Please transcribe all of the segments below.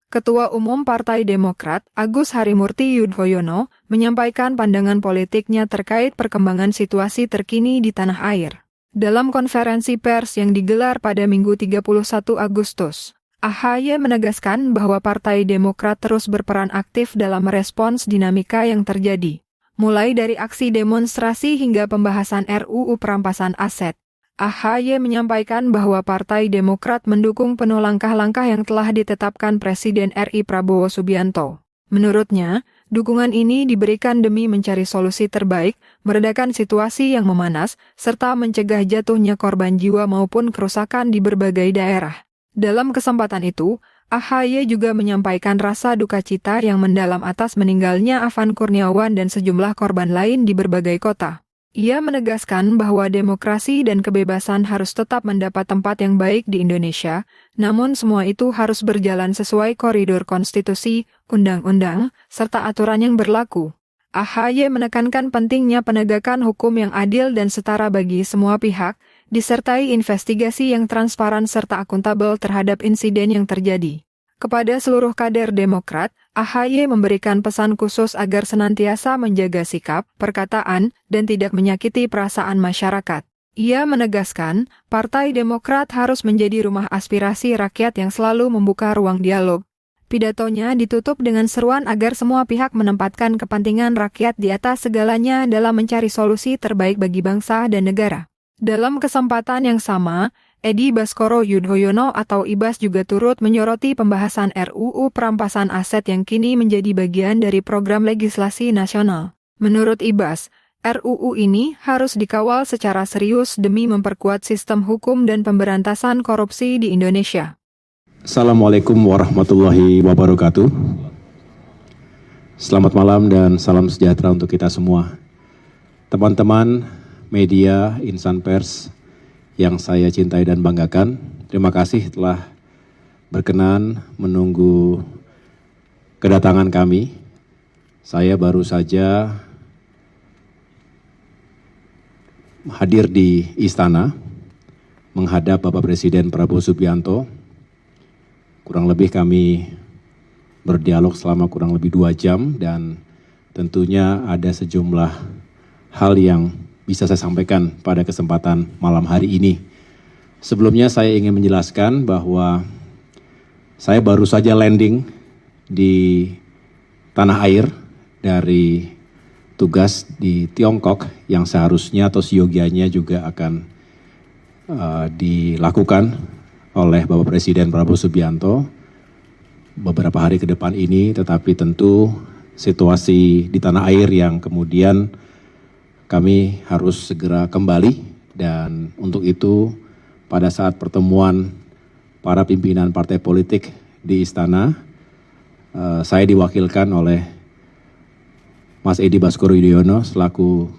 Ketua Umum Partai Demokrat, Agus Harimurti Yudhoyono, menyampaikan pandangan politiknya terkait perkembangan situasi terkini di tanah air. Dalam konferensi pers yang digelar pada Minggu 31 Agustus, AHY menegaskan bahwa Partai Demokrat terus berperan aktif dalam merespons dinamika yang terjadi, mulai dari aksi demonstrasi hingga pembahasan RUU perampasan aset. AHY menyampaikan bahwa Partai Demokrat mendukung penuh langkah-langkah yang telah ditetapkan Presiden RI Prabowo Subianto. Menurutnya, dukungan ini diberikan demi mencari solusi terbaik, meredakan situasi yang memanas, serta mencegah jatuhnya korban jiwa maupun kerusakan di berbagai daerah. Dalam kesempatan itu, AHY juga menyampaikan rasa duka cita yang mendalam atas meninggalnya Afan Kurniawan dan sejumlah korban lain di berbagai kota. Ia menegaskan bahwa demokrasi dan kebebasan harus tetap mendapat tempat yang baik di Indonesia, namun semua itu harus berjalan sesuai koridor konstitusi, undang-undang, serta aturan yang berlaku. AHY menekankan pentingnya penegakan hukum yang adil dan setara bagi semua pihak, disertai investigasi yang transparan serta akuntabel terhadap insiden yang terjadi. Kepada seluruh kader Demokrat, AHY memberikan pesan khusus agar senantiasa menjaga sikap, perkataan, dan tidak menyakiti perasaan masyarakat. Ia menegaskan, Partai Demokrat harus menjadi rumah aspirasi rakyat yang selalu membuka ruang dialog. Pidatonya ditutup dengan seruan agar semua pihak menempatkan kepentingan rakyat di atas segalanya dalam mencari solusi terbaik bagi bangsa dan negara. Dalam kesempatan yang sama, Edi Baskoro Yudhoyono atau Ibas juga turut menyoroti pembahasan RUU perampasan aset yang kini menjadi bagian dari program legislasi nasional. Menurut Ibas, RUU ini harus dikawal secara serius demi memperkuat sistem hukum dan pemberantasan korupsi di Indonesia. Assalamualaikum warahmatullahi wabarakatuh. Selamat malam dan salam sejahtera untuk kita semua. Teman-teman media, insan pers yang saya cintai dan banggakan, terima kasih telah berkenan menunggu kedatangan kami. Saya baru saja hadir di istana menghadap Bapak Presiden Prabowo Subianto. Kurang lebih kami berdialog selama kurang lebih 2 jam dan tentunya ada sejumlah hal yang bisa saya sampaikan pada kesempatan malam hari ini. Sebelumnya saya ingin menjelaskan bahwa saya baru saja landing di tanah air dari tugas di Tiongkok yang seharusnya atau seyogianya juga akan dilakukan oleh Bapak Presiden Prabowo Subianto beberapa hari ke depan ini, tetapi tentu situasi di tanah air yang kemudian kami harus segera kembali, dan untuk itu pada saat pertemuan para pimpinan partai politik di istana, saya diwakilkan oleh Mas Edi Baskoro Yudhoyono selaku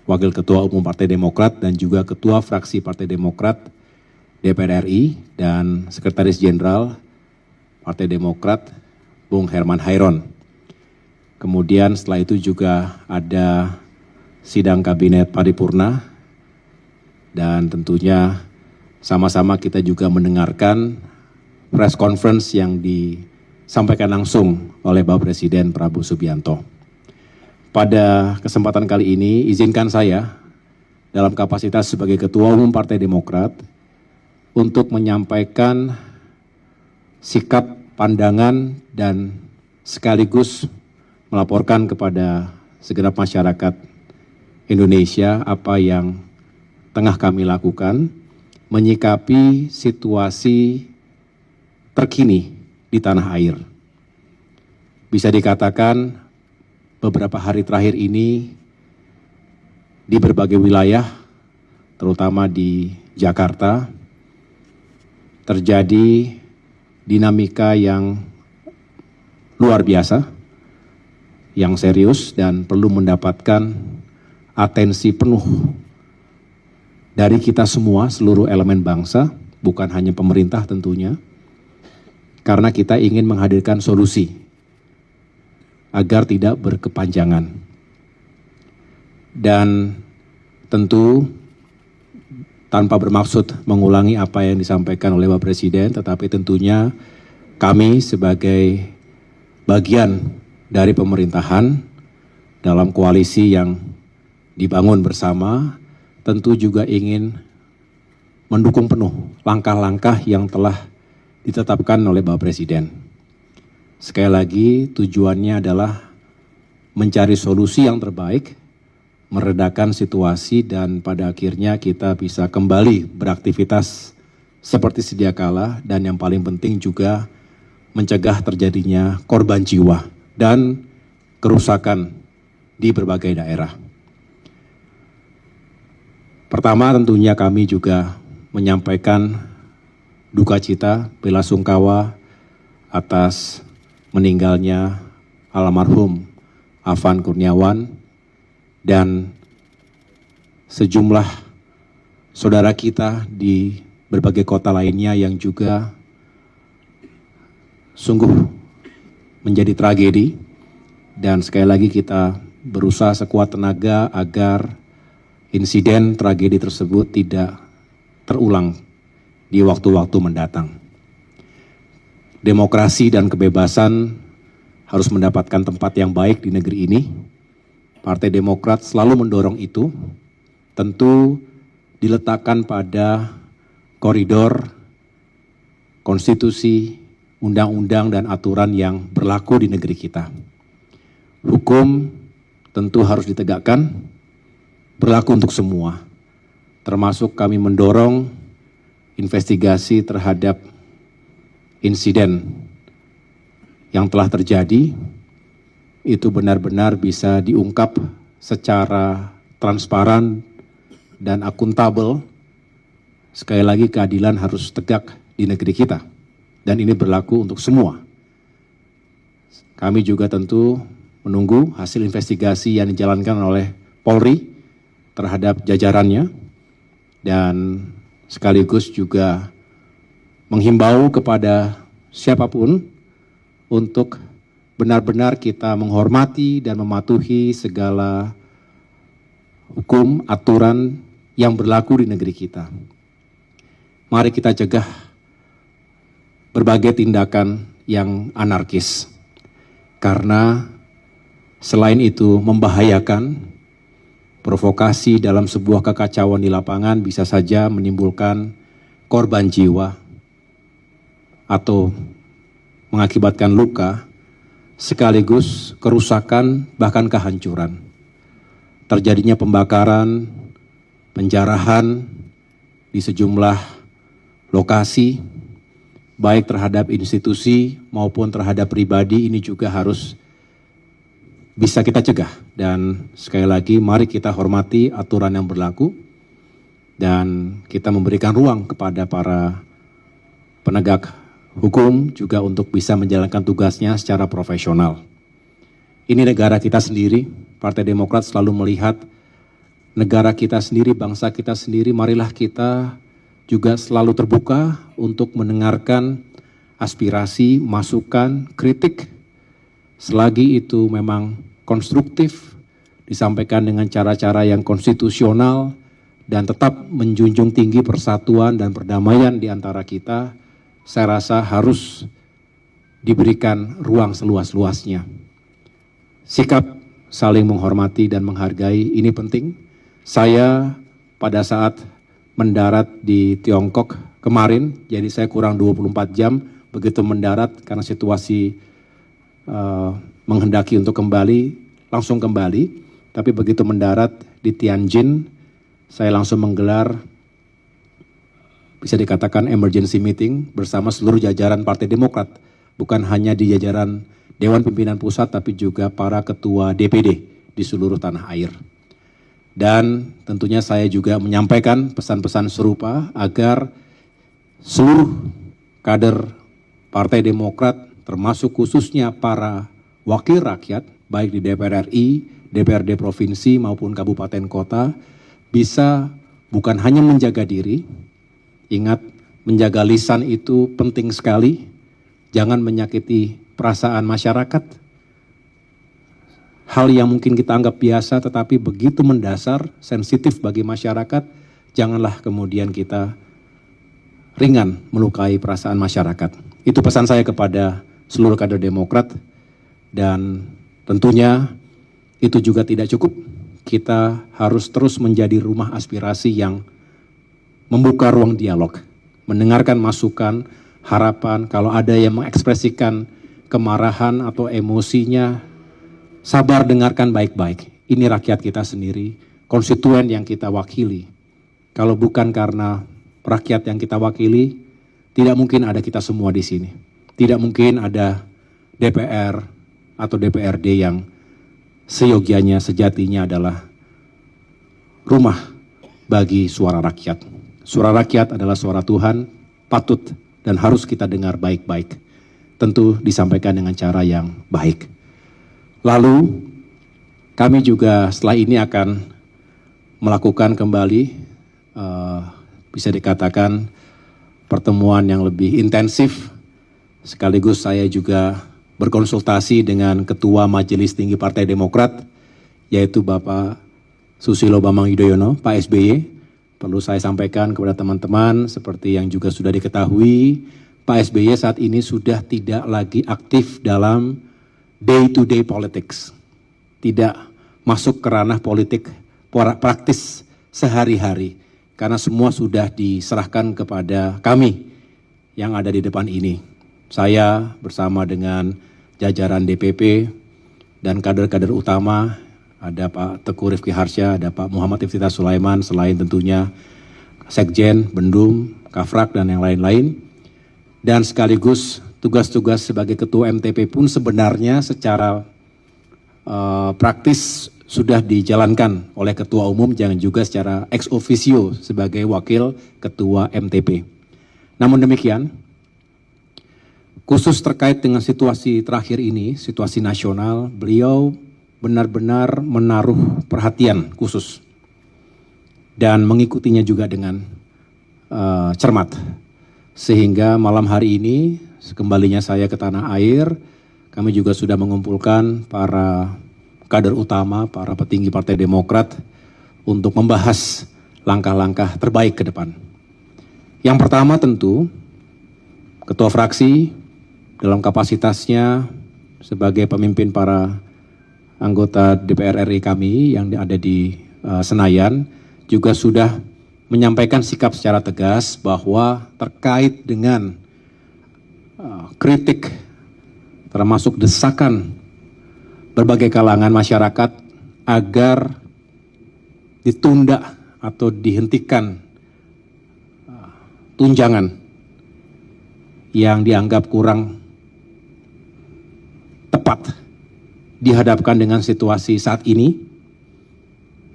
Wakil Ketua Umum Partai Demokrat dan juga Ketua Fraksi Partai Demokrat DPR RI dan Sekretaris Jenderal Partai Demokrat Bung Herman Hairon. Kemudian setelah itu juga ada sidang kabinet paripurna dan tentunya sama-sama kita juga mendengarkan press conference yang disampaikan langsung oleh Bapak Presiden Prabowo Subianto. Pada kesempatan kali ini izinkan saya dalam kapasitas sebagai Ketua Umum Partai Demokrat untuk menyampaikan sikap, pandangan dan sekaligus melaporkan kepada segenap masyarakat Indonesia apa yang tengah kami lakukan menyikapi situasi terkini di tanah air. Bisa dikatakan beberapa hari terakhir ini di berbagai wilayah, terutama di Jakarta, terjadi dinamika yang luar biasa, yang serius dan perlu mendapatkan atensi penuh dari kita semua, seluruh elemen bangsa, bukan hanya pemerintah tentunya, karena kita ingin menghadirkan solusi agar tidak berkepanjangan. Dan tentu tanpa bermaksud mengulangi apa yang disampaikan oleh Bapak Presiden, tetapi tentunya kami sebagai bagian dari pemerintahan dalam koalisi yang dibangun bersama, tentu juga ingin mendukung penuh langkah-langkah yang telah ditetapkan oleh Bapak Presiden. Sekali lagi, tujuannya adalah mencari solusi yang terbaik, meredakan situasi, dan pada akhirnya kita bisa kembali beraktivitas seperti sedia kala, dan yang paling penting juga mencegah terjadinya korban jiwa dan kerusakan di berbagai daerah. Pertama, tentunya kami juga menyampaikan duka cita, bela sungkawa atas meninggalnya almarhum Afan Kurniawan dan sejumlah saudara kita di berbagai kota lainnya yang juga sungguh menjadi tragedi, dan sekali lagi kita berusaha sekuat tenaga agar insiden tragedi tersebut tidak terulang di waktu-waktu mendatang. Demokrasi dan kebebasan harus mendapatkan tempat yang baik di negeri ini. Partai Demokrat selalu mendorong itu, tentu diletakkan pada koridor konstitusi, undang-undang, dan aturan yang berlaku di negeri kita. Hukum tentu harus ditegakkan, berlaku untuk semua, termasuk kami mendorong investigasi terhadap insiden yang telah terjadi, itu benar-benar bisa diungkap secara transparan dan akuntabel. Sekali lagi, keadilan harus tegak di negeri kita, dan ini berlaku untuk semua. Kami juga tentu menunggu hasil investigasi yang dijalankan oleh Polri terhadap jajarannya, dan sekaligus juga menghimbau kepada siapapun untuk benar-benar kita menghormati dan mematuhi segala hukum, aturan yang berlaku di negeri kita. Mari kita cegah berbagai tindakan yang anarkis, karena selain itu membahayakan. Provokasi dalam sebuah kekacauan di lapangan bisa saja menimbulkan korban jiwa atau mengakibatkan luka, sekaligus kerusakan bahkan kehancuran. Terjadinya pembakaran, penjarahan di sejumlah lokasi, baik terhadap institusi maupun terhadap pribadi, ini juga harus bisa kita cegah. Dan sekali lagi, mari kita hormati aturan yang berlaku dan kita memberikan ruang kepada para penegak hukum juga untuk bisa menjalankan tugasnya secara profesional. Ini negara kita sendiri. Partai Demokrat selalu melihat negara kita sendiri, bangsa kita sendiri. Marilah kita juga selalu terbuka untuk mendengarkan aspirasi, masukan, kritik, selagi itu memang konstruktif, disampaikan dengan cara-cara yang konstitusional, dan tetap menjunjung tinggi persatuan dan perdamaian di antara kita. Saya rasa harus diberikan ruang seluas-luasnya. Sikap saling menghormati dan menghargai ini penting. Saya pada saat mendarat di Tiongkok kemarin, jadi saya kurang 24 jam begitu mendarat karena situasi menghendaki untuk kembali, langsung kembali. Tapi begitu mendarat di Tianjin, saya langsung menggelar, bisa dikatakan emergency meeting bersama seluruh jajaran Partai Demokrat. Bukan hanya di jajaran Dewan Pimpinan Pusat, tapi juga para ketua DPD di seluruh tanah air. Dan tentunya saya juga menyampaikan pesan-pesan serupa agar seluruh kader Partai Demokrat, termasuk khususnya para wakil rakyat, baik di DPR RI, DPRD Provinsi maupun Kabupaten Kota, bisa bukan hanya menjaga diri, ingat menjaga lisan itu penting sekali, jangan menyakiti perasaan masyarakat. Hal yang mungkin kita anggap biasa tetapi begitu mendasar, sensitif bagi masyarakat, janganlah kemudian kita ringan melukai perasaan masyarakat. Itu pesan saya kepada seluruh kader Demokrat, dan tentunya itu juga tidak cukup. Kita harus terus menjadi rumah aspirasi yang membuka ruang dialog, mendengarkan masukan, harapan. Kalau ada yang mengekspresikan kemarahan atau emosinya, sabar, dengarkan baik-baik. Ini rakyat kita sendiri, konstituen yang kita wakili. Kalau bukan karena rakyat yang kita wakili, tidak mungkin ada kita semua di sini. Tidak mungkin ada DPR atau DPRD yang seyogianya, sejatinya adalah rumah bagi suara rakyat. Suara rakyat adalah suara Tuhan, patut dan harus kita dengar baik-baik. Tentu disampaikan dengan cara yang baik. Lalu, kami juga setelah ini akan melakukan kembali, bisa dikatakan, pertemuan yang lebih intensif, sekaligus saya juga berkonsultasi dengan Ketua Majelis Tinggi Partai Demokrat, yaitu Bapak Susilo Bambang Yudhoyono, Pak SBY. Perlu saya sampaikan kepada teman-teman, seperti yang juga sudah diketahui, Pak SBY saat ini sudah tidak lagi aktif dalam day-to-day politics. Tidak masuk ke ranah politik praktis sehari-hari. Karena semua sudah diserahkan kepada kami yang ada di depan ini. Saya bersama dengan jajaran DPP dan kader-kader utama, ada Pak Teguh Rifki Harsha, ada Pak Muhammad Iftithar Sulaiman, selain tentunya Sekjen, Bendum, Kafrak, dan yang lain-lain. Dan sekaligus tugas-tugas sebagai Ketua MTP pun sebenarnya secara praktis sudah dijalankan oleh Ketua Umum, jangan juga secara ex officio sebagai Wakil Ketua MTP. Namun demikian, khusus terkait dengan situasi terakhir ini, situasi nasional, beliau benar-benar menaruh perhatian khusus dan mengikutinya juga dengan cermat. Sehingga malam hari ini, sekembalinya saya ke tanah air, kami juga sudah mengumpulkan para kader utama, para petinggi Partai Demokrat untuk membahas langkah-langkah terbaik ke depan. Yang pertama tentu, Ketua Fraksi dalam kapasitasnya sebagai pemimpin para anggota DPR RI kami yang ada di Senayan juga sudah menyampaikan sikap secara tegas bahwa terkait dengan kritik termasuk desakan berbagai kalangan masyarakat agar ditunda atau dihentikan tunjangan yang dianggap kurang tepat dihadapkan dengan situasi saat ini,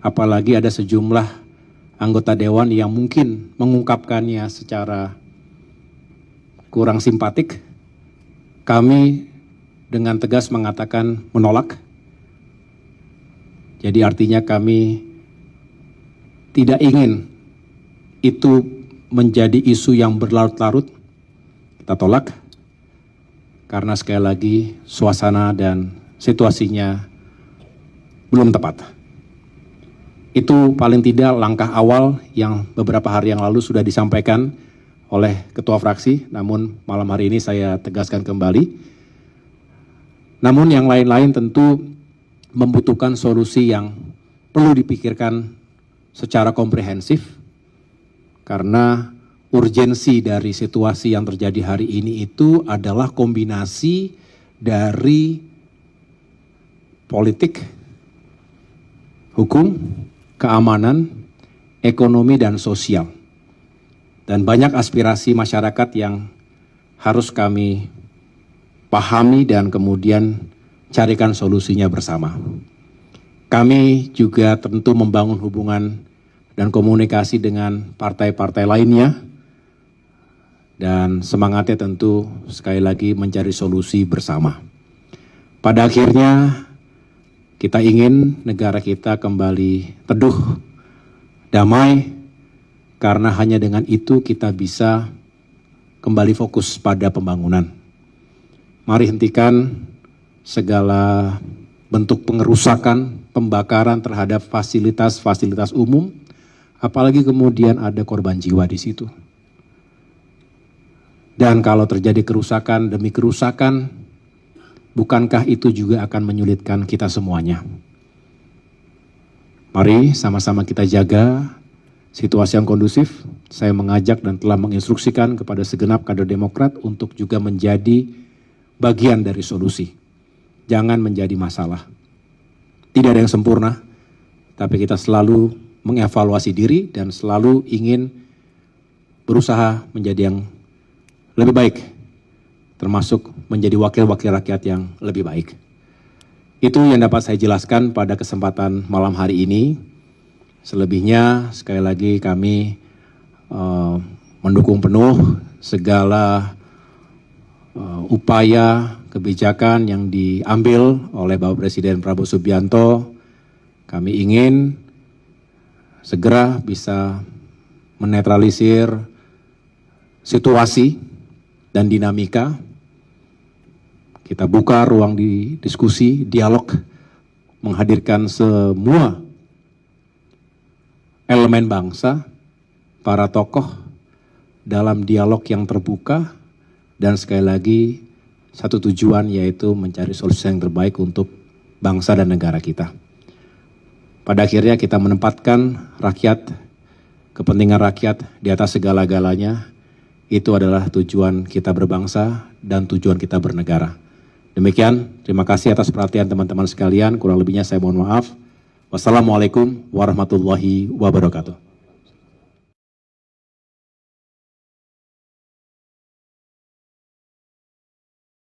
apalagi ada sejumlah anggota dewan yang mungkin mengungkapkannya secara kurang simpatik. Kami dengan tegas mengatakan menolak. Jadi artinya kami tidak ingin itu menjadi isu yang berlarut-larut. Kita tolak karena sekali lagi suasana dan situasinya belum tepat. Itu paling tidak langkah awal yang beberapa hari yang lalu sudah disampaikan oleh Ketua Fraksi, namun malam hari ini saya tegaskan kembali. Namun yang lain-lain tentu membutuhkan solusi yang perlu dipikirkan secara komprehensif, karena urgensi dari situasi yang terjadi hari ini itu adalah kombinasi dari politik, hukum, keamanan, ekonomi, dan sosial. Dan banyak aspirasi masyarakat yang harus kami pahami dan kemudian carikan solusinya bersama. Kami juga tentu membangun hubungan dan komunikasi dengan partai-partai lainnya, dan semangatnya tentu sekali lagi mencari solusi bersama. Pada akhirnya kita ingin negara kita kembali teduh, damai, karena hanya dengan itu kita bisa kembali fokus pada pembangunan. Mari hentikan segala bentuk pengerusakan, pembakaran terhadap fasilitas-fasilitas umum, apalagi kemudian ada korban jiwa di situ. Dan kalau terjadi kerusakan demi kerusakan, bukankah itu juga akan menyulitkan kita semuanya? Mari sama-sama kita jaga situasi yang kondusif. Saya mengajak dan telah menginstruksikan kepada segenap kader Demokrat untuk juga menjadi bagian dari solusi. Jangan menjadi masalah. Tidak ada yang sempurna, tapi kita selalu mengevaluasi diri dan selalu ingin berusaha menjadi yang lebih baik, termasuk menjadi wakil-wakil rakyat yang lebih baik. Itu yang dapat saya jelaskan pada kesempatan malam hari ini. Selebihnya sekali lagi kami mendukung penuh segala upaya kebijakan yang diambil oleh Bapak Presiden Prabowo Subianto. Kami ingin segera bisa menetralisir situasi dan dinamika. Kita buka ruang diskusi, dialog, menghadirkan semua elemen bangsa, para tokoh dalam dialog yang terbuka, dan sekali lagi satu tujuan yaitu mencari solusi yang terbaik untuk bangsa dan negara kita. Pada akhirnya kita menempatkan rakyat, kepentingan rakyat di atas segala-galanya. Itu adalah tujuan kita berbangsa dan tujuan kita bernegara. Demikian, terima kasih atas perhatian teman-teman sekalian. Kurang lebihnya saya mohon maaf. Wassalamualaikum warahmatullahi wabarakatuh.